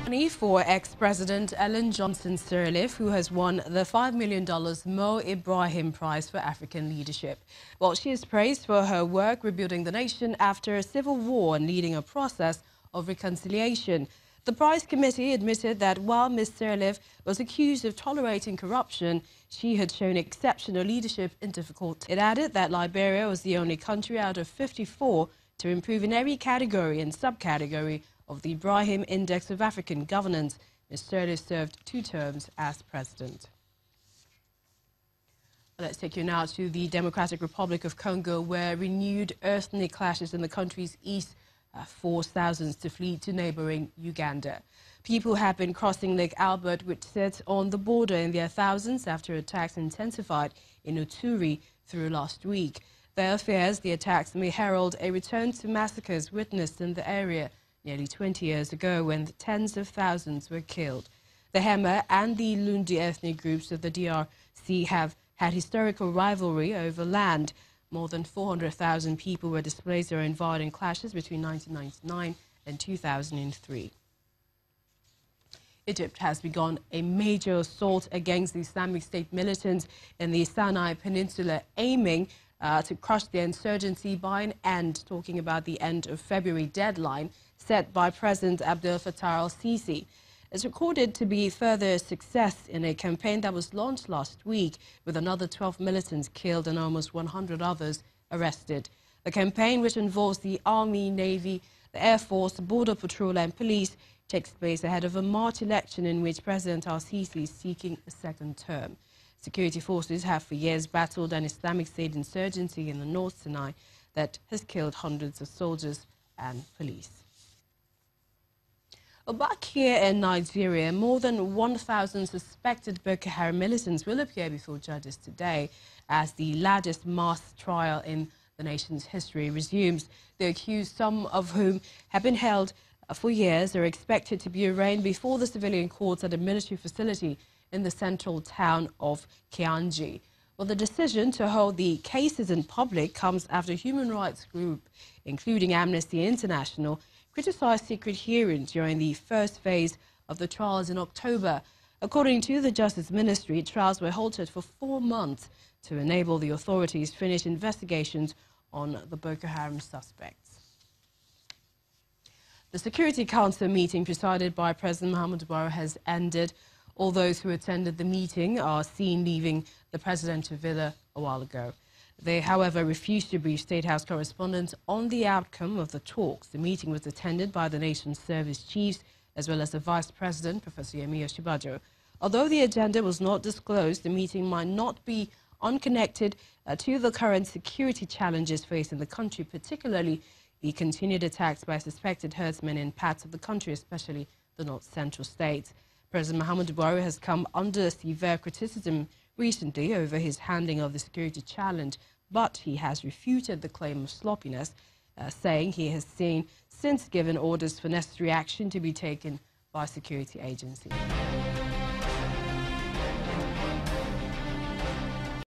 Money for ex-President Ellen Johnson Sirleaf, who has won the $5 million Mo Ibrahim Prize for African Leadership. Well, she is praised for her work rebuilding the nation after a civil war and leading a process of reconciliation. The prize committee admitted that while Ms. Sirleaf was accused of tolerating corruption, she had shown exceptional leadership in difficult times. It added that Liberia was the only country out of 54 to improve in every category and subcategory of the Ibrahim Index of African Governance. Ms. Sirleaf served 2 terms as president. Let's take you now to the Democratic Republic of Congo, where renewed ethnic clashes in the country's east forced thousands to flee to neighboring Uganda. People have been crossing Lake Albert, which sits on the border, in their thousands after attacks intensified in Uturi through last week. There fears the attacks may herald a return to massacres witnessed in the area nearly 20 years ago, when tens of thousands were killed. The Hema and the Lundi ethnic groups of the DRC have had historical rivalry over land. More than 400,000 people were displaced or involved in clashes between 1999 and 2003. Egypt has begun a major assault against the Islamic State militants in the Sinai Peninsula, aiming to crush the insurgency by an end, talking about the end of February deadline set by President Abdel Fattah al-Sisi. It's recorded to be further success in a campaign that was launched last week, with another 12 militants killed and almost 100 others arrested. The campaign, which involves the Army, Navy, the Air Force, Border Patrol and police, takes place ahead of a March election in which President al-Sisi is seeking a second term. Security forces have for years battled an Islamic State insurgency in the North Sinai that has killed hundreds of soldiers and police. Back here in Nigeria, more than 1,000 suspected Boko Haram militants will appear before judges today as the largest mass trial in the nation's history resumes. The accused, some of whom have been held for years, are expected to be arraigned before the civilian courts at a military facility in the central town of Kianji. Well, the decision to hold the cases in public comes after human rights groups, including Amnesty International, criticized secret hearings during the first phase of the trials in October. According to the Justice Ministry, trials were halted for 4 months to enable the authorities to finish investigations on the Boko Haram suspects. The Security Council meeting presided by President Muhammadu Buhari has ended. All those who attended the meeting are seen leaving the presidential villa a while ago. They, however, refused to brief State House correspondents on the outcome of the talks. The meeting was attended by the nation's service chiefs, as well as the Vice President, Professor Osinbajo. Although the agenda was not disclosed, the meeting might not be unconnected to the current security challenges facing the country, particularly the continued attacks by suspected herdsmen in parts of the country, especially the north-central states. President Muhammadu Buhari has come under severe criticism recently over his handling of the security challenge, but he has refuted the claim of sloppiness, saying he has since given orders for necessary action to be taken by security agencies.